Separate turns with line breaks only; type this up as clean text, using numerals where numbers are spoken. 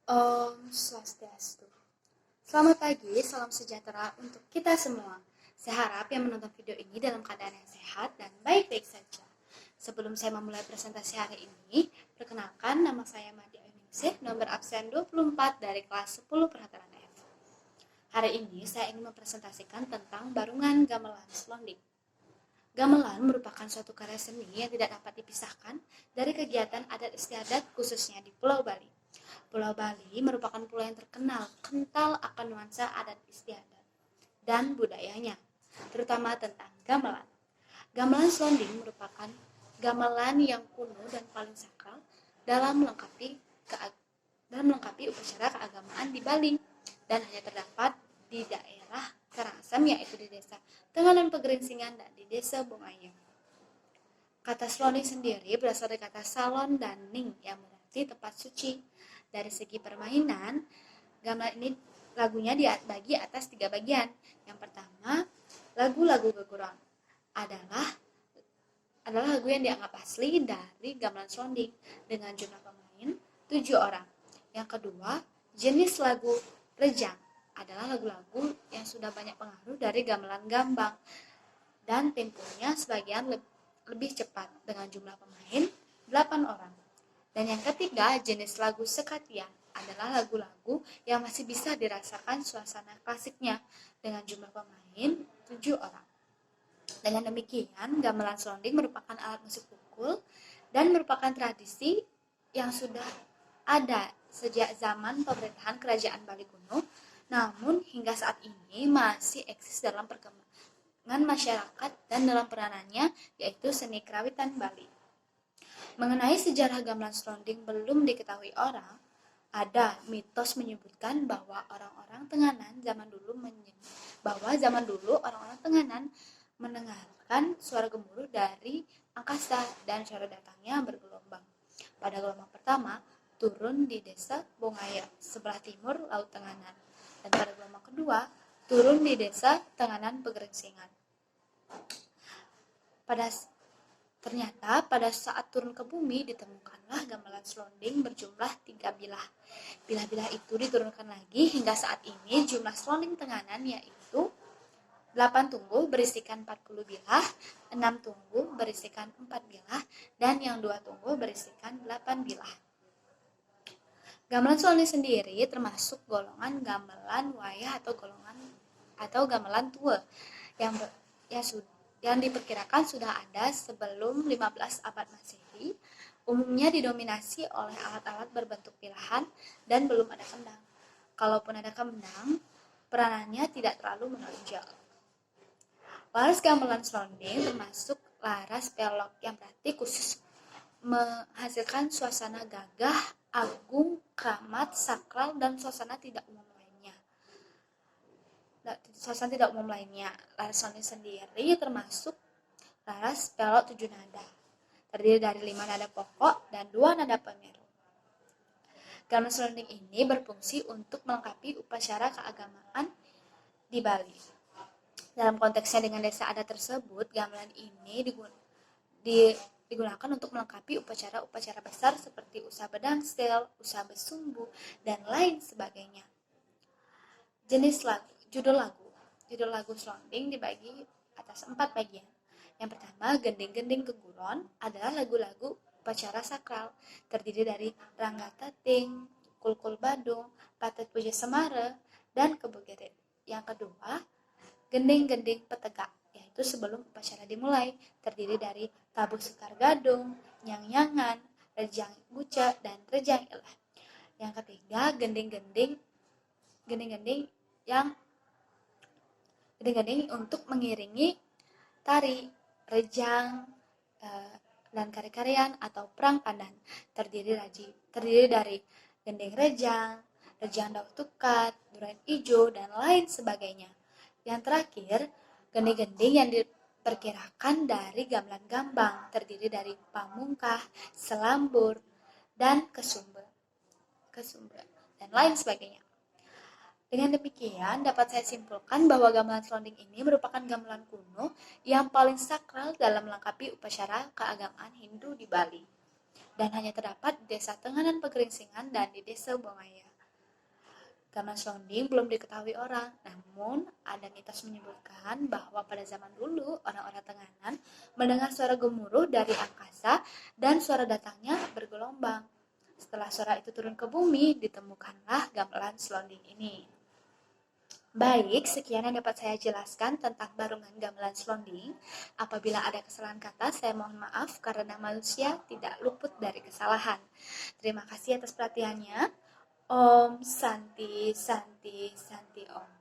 Om Swastiastu. Selamat pagi, salam sejahtera untuk kita semua. Saya harap yang menonton video ini dalam keadaan yang sehat dan baik-baik saja. Sebelum saya memulai presentasi hari ini, perkenalkan nama saya Madia Ningsih, nomor absen 24 dari kelas 10 Perhatian F. Hari ini saya ingin mempresentasikan tentang barungan gamelan selonding. Gamelan merupakan suatu karya seni yang tidak dapat dipisahkan dari kegiatan adat istiadat khususnya di Pulau Bali. Pulau Bali merupakan pulau yang terkenal kental akan nuansa adat istiadat dan budayanya, terutama tentang gamelan. Gamelan selonding merupakan gamelan yang kuno dan paling sakral dalam melengkapi upacara keagamaan di Bali dan hanya terdapat di daerah Karangasem, yaitu di desa Tenganan Pegeringsingan dan di desa Bongaya. Kata selonding sendiri berasal dari kata salon dan ning yang berarti tempat suci. Dari segi permainan, gamelan ini lagunya dibagi atas 3 bagian. Yang pertama, lagu-lagu geguron adalah lagu yang dianggap asli dari gamelan selonding dengan jumlah pemain 7 orang. Yang kedua, jenis lagu rejang adalah lagu-lagu yang sudah banyak pengaruh dari gamelan gambang dan temponya sebagian lebih cepat dengan jumlah pemain 8 orang. Dan yang ketiga, jenis lagu sekatian adalah lagu-lagu yang masih bisa dirasakan suasana klasiknya dengan jumlah pemain 7 orang. Dengan demikian, gamelan selonding merupakan alat musik pukul dan merupakan tradisi yang sudah ada sejak zaman pemerintahan Kerajaan Bali kuno, namun hingga saat ini masih eksis dalam perkembangan masyarakat dan dalam peranannya, yaitu seni kerawitan Bali. Mengenai sejarah gamelan selonding belum diketahui orang, ada mitos menyebutkan bahwa orang-orang Tenganan zaman dulu orang-orang Tenganan mendengarkan suara gemuruh dari angkasa dan suara datangnya bergelombang. Pada gelombang pertama, turun di desa Bongaya, sebelah timur Laut Tenganan. Dan pada gelombang kedua, turun di desa Tenganan Pegeringsingan. Ternyata pada saat turun ke bumi ditemukanlah gamelan selonding berjumlah 3 bilah. Bilah-bilah itu diturunkan lagi hingga saat ini jumlah selonding Tenganan yaitu 8 tunggu berisikan 40 bilah, 6 tunggu berisikan 4 bilah, dan yang 2 tunggu berisikan 8 bilah. Gamelan selonding sendiri termasuk golongan gamelan wayah atau gamelan tua yang diperkirakan sudah ada sebelum 15 abad Masehi. Umumnya didominasi oleh alat-alat berbentuk pilahan dan belum ada kendang. Kalaupun ada kendang, peranannya tidak terlalu menonjol. Laras gamelan selonding termasuk laras pelok yang berarti khusus menghasilkan suasana gagah, agung, keramat, sakral, dan suasana tidak umum lainnya. Laras selonding sendiri termasuk laras pelok 7 nada, terdiri dari 5 nada pokok dan 2 nada pemeru. Gamelan selonding ini berfungsi untuk melengkapi upacara keagamaan di Bali. Dalam konteksnya dengan desa adat tersebut, gamelan ini digunakan untuk melengkapi upacara-upacara besar seperti usaha bedangsel, usaha besumbu, dan lain sebagainya. Judul lagu selonding dibagi atas 4 bagian. Yang pertama, gending-gending geguron adalah lagu-lagu upacara sakral, terdiri dari Rangga Tating, Kulkul Badung, Patet Puja Semara, dan Kebogeret. Yang kedua, gending-gending petegak, yaitu sebelum upacara dimulai, terdiri dari Tabuh Sekar Gadung, Nyang-nyangan, Rejang Buce, dan Rejang Ilah. Yang ketiga, gending-gending untuk mengiringi tari, rejang, dan kari-karian atau perang pandan, terdiri dari gending rejang daun tukat, durian ijo, dan lain sebagainya. Yang terakhir, gending-gending yang diperkirakan dari gamelan gambang, terdiri dari pamungkah, selambur, dan kesumber, dan lain sebagainya. Dengan demikian, dapat saya simpulkan bahwa gamelan selonding ini merupakan gamelan kuno yang paling sakral dalam melengkapi upacara keagamaan Hindu di Bali, dan hanya terdapat di desa Tenganan Pegeringsingan dan di desa Bongaya. Gamelan selonding belum diketahui orang, namun ada mitos menyebutkan bahwa pada zaman dulu orang-orang Tenganan mendengar suara gemuruh dari angkasa dan suara datangnya bergelombang. Setelah suara itu turun ke bumi, ditemukanlah gamelan selonding ini. Baik, sekian yang dapat saya jelaskan tentang barungan gamelan selonding. Apabila ada kesalahan kata, saya mohon maaf karena manusia tidak luput dari kesalahan. Terima kasih atas perhatiannya. Om Santi Santi Santi Om.